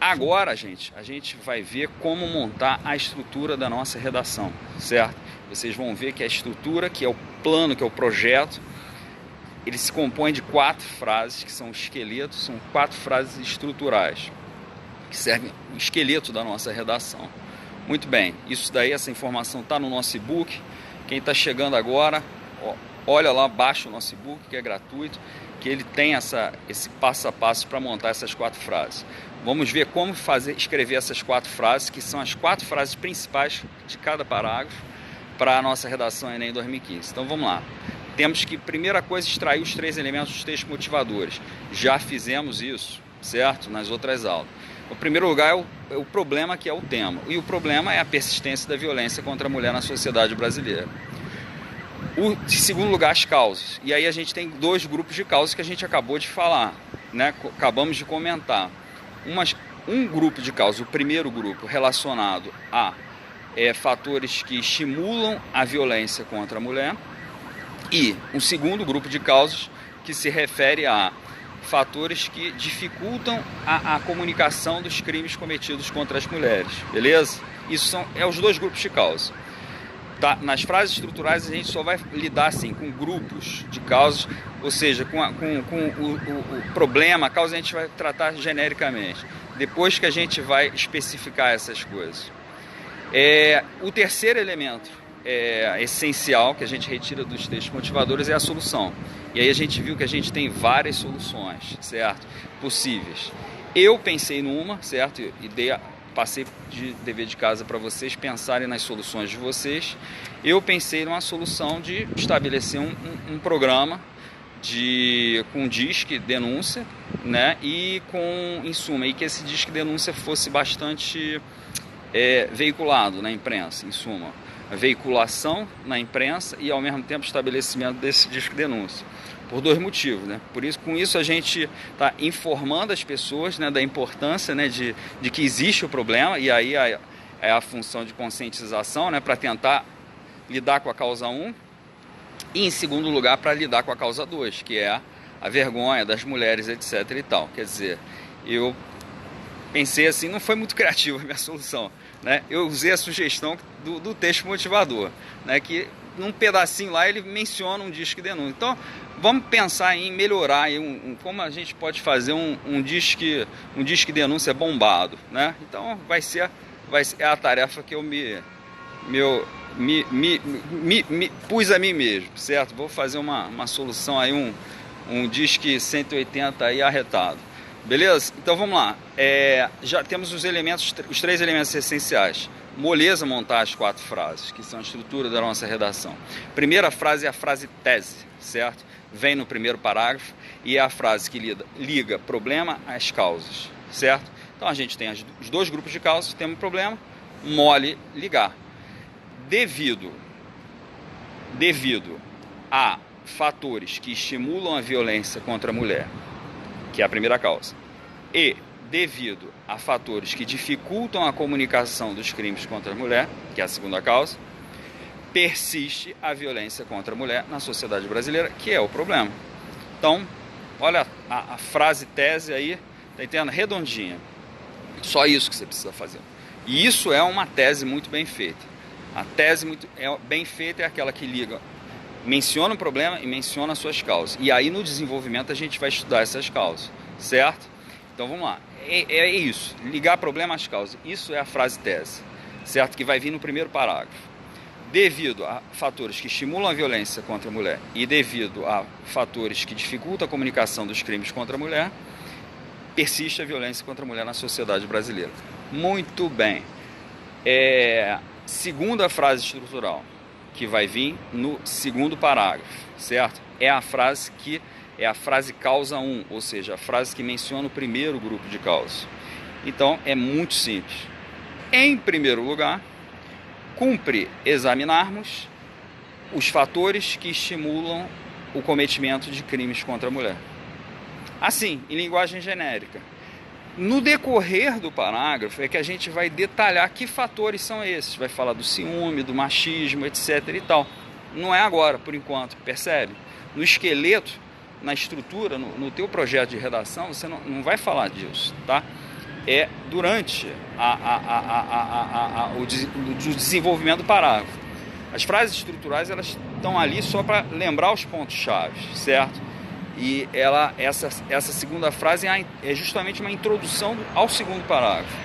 Agora, gente, a gente vai ver como montar a estrutura da nossa redação, certo? Vocês vão ver que a estrutura, que é o plano, que é o projeto, ele se compõe de 4 frases, que são esqueletos, são 4 frases estruturais, que servem o esqueleto da nossa redação. Muito bem, isso daí, essa informação está no nosso e-book. Quem está chegando agora, olha lá, baixa o nosso e-book, que é gratuito, que ele tem esse passo a passo para montar essas 4 frases. Vamos ver como escrever essas 4 frases, que são as 4 frases principais de cada parágrafo para a nossa redação Enem 2015. Então vamos lá. Temos que, primeira coisa, extrair os 3 elementos dos textos motivadores. Já fizemos isso, certo? Nas outras aulas. O primeiro lugar é o problema, que é o tema. E o problema é a persistência da violência contra a mulher na sociedade brasileira. Em segundo lugar, as causas. E aí a gente tem 2 grupos de causas que a gente acabou de falar, né? Acabamos de comentar. Um grupo de causas, o primeiro grupo, relacionado a fatores que estimulam a violência contra a mulher. E um segundo grupo de causas que se refere a fatores que dificultam a comunicação dos crimes cometidos contra as mulheres, beleza? Isso são os 2 grupos de causas. Tá? Nas frases estruturais a gente só vai lidar assim, com grupos de causas, ou seja, com o problema, a causa a gente vai tratar genericamente, depois que a gente vai especificar essas coisas. O terceiro elemento essencial que a gente retira dos textos motivadores é a solução. E aí a gente viu que a gente tem várias soluções, certo? Possíveis. Eu pensei numa, certo? Passei de dever de casa para vocês pensarem nas soluções de vocês. Eu pensei numa solução de estabelecer um programa com disque denúncia, né? E em suma, que esse disque denúncia fosse bastante veiculado na imprensa, em suma. A veiculação na imprensa e ao mesmo tempo estabelecimento desse disque denúncia. Por 2 motivos, né? Com isso a gente está informando as pessoas, né, da importância, né, de que existe o problema, e aí é a função de conscientização, né, para tentar lidar com a causa 1, e em segundo lugar para lidar com a causa 2, que é a vergonha das mulheres, etc. e tal. Quer dizer, eu pensei assim, não foi muito criativa a minha solução, né? Eu usei a sugestão do texto motivador, né, que num pedacinho lá ele menciona um disque denúncia. Então vamos pensar em melhorar aí como a gente pode fazer um disque denúncia bombado, né? Então vai ser a tarefa que eu me pus a mim mesmo, certo? Vou fazer uma solução aí, um disque 180 aí arretado. Beleza? Então vamos lá. Já temos os 3 elementos essenciais. Moleza montar as 4 frases, que são a estrutura da nossa redação. Primeira frase é a frase tese, certo? Vem no primeiro parágrafo e é a frase que liga problema às causas, certo? Então a gente tem os 2 grupos de causas, temos um problema, mole ligar. Devido a fatores que estimulam a violência contra a mulher, que é a primeira causa, e devido a fatores que dificultam a comunicação dos crimes contra a mulher, que é a segunda causa, persiste a violência contra a mulher na sociedade brasileira, que é o problema. Então, olha a frase tese aí, tá entendendo? Redondinha. Só isso que você precisa fazer. E isso é uma tese muito bem feita. A tese bem feita é aquela que menciona o problema e menciona as suas causas. E aí no desenvolvimento a gente vai estudar essas causas, certo? Então vamos lá. É isso, ligar problema às causas. Isso é a frase tese, certo? Que vai vir no primeiro parágrafo. Devido a fatores que estimulam a violência contra a mulher e devido a fatores que dificultam a comunicação dos crimes contra a mulher, persiste a violência contra a mulher na sociedade brasileira. Muito bem. Segunda frase estrutural, que vai vir no segundo parágrafo, certo? É a frase causa 1, ou seja, a frase que menciona o primeiro grupo de causas. Então, é muito simples. Em primeiro lugar, cumpre examinarmos os fatores que estimulam o cometimento de crimes contra a mulher. Assim, em linguagem genérica. No decorrer do parágrafo é que a gente vai detalhar que fatores são esses. Vai falar do ciúme, do machismo, etc. e tal. Não é agora, por enquanto, percebe? No esqueleto, na estrutura, no teu projeto de redação, você não vai falar disso, tá? é durante o desenvolvimento do parágrafo. As frases estruturais, elas estão ali só para lembrar os pontos-chave, certo? E essa segunda frase é justamente uma introdução ao segundo parágrafo.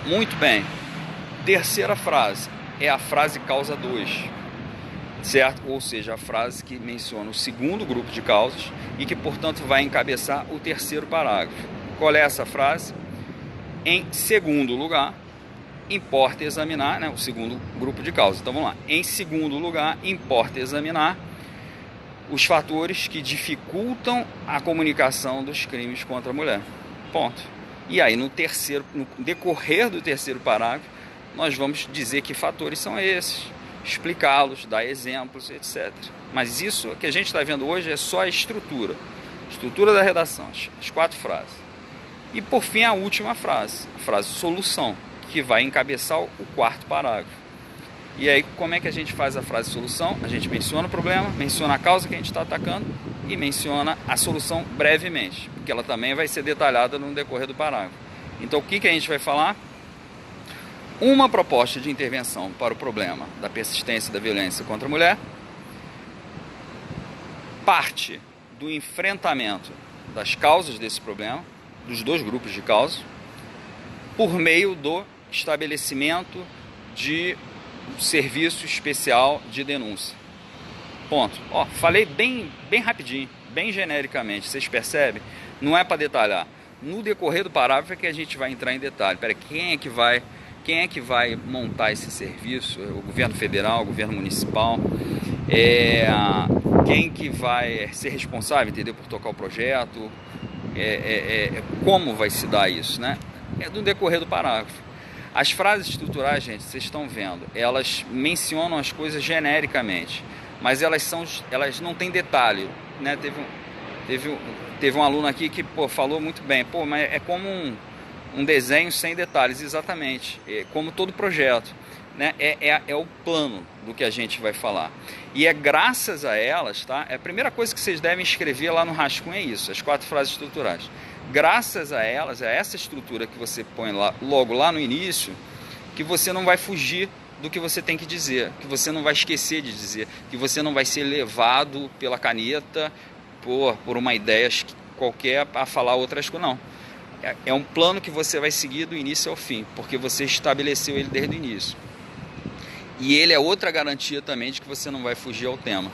Muito bem. Terceira frase é a frase causa 2, certo? Ou seja, a frase que menciona o segundo grupo de causas e que, portanto, vai encabeçar o terceiro parágrafo. Qual é essa frase? Em segundo lugar, importa examinar, né, o segundo grupo de causas. Então vamos lá. Em segundo lugar, importa examinar os fatores que dificultam a comunicação dos crimes contra a mulher. Ponto. E aí no decorrer do terceiro parágrafo, nós vamos dizer que fatores são esses, explicá-los, dar exemplos, etc. Mas isso que a gente está vendo hoje é só a estrutura da redação, as 4 frases. E por fim a última frase, a frase solução, que vai encabeçar o 4º parágrafo. E aí como é que a gente faz a frase solução? A gente menciona o problema, menciona a causa que a gente está atacando e menciona a solução brevemente, porque ela também vai ser detalhada no decorrer do parágrafo. Então o que a gente vai falar? Uma proposta de intervenção para o problema da persistência da violência contra a mulher parte do enfrentamento das causas desse problema, dos 2 grupos de causas, por meio do estabelecimento de serviço especial de denúncia. Ponto. Ó, falei bem rapidinho, bem genericamente, vocês percebem? Não é para detalhar. No decorrer do parágrafo é que a gente vai entrar em detalhe. Peraí, quem é que vai montar esse serviço? O governo federal, o governo municipal? Quem que vai ser responsável, entendeu, por tocar o projeto? Como vai se dar isso, né? É do decorrer do parágrafo. As frases estruturais, gente, vocês estão vendo, elas mencionam as coisas genericamente, mas elas não têm detalhe, né? Teve um aluno aqui que falou muito bem, mas é como um desenho sem detalhes, exatamente, como todo projeto, né? É o plano do que a gente vai falar. E é graças a elas, tá? A primeira coisa que vocês devem escrever lá no rascunho é isso, as 4 frases estruturais. Graças a elas, a essa estrutura que você põe logo lá no início, que você não vai fugir do que você tem que dizer, que você não vai esquecer de dizer, que você não vai ser levado pela caneta por uma ideia qualquer a falar outras coisas, não. É um plano que você vai seguir do início ao fim, porque você estabeleceu ele desde o início. E ele é outra garantia também de que você não vai fugir ao tema.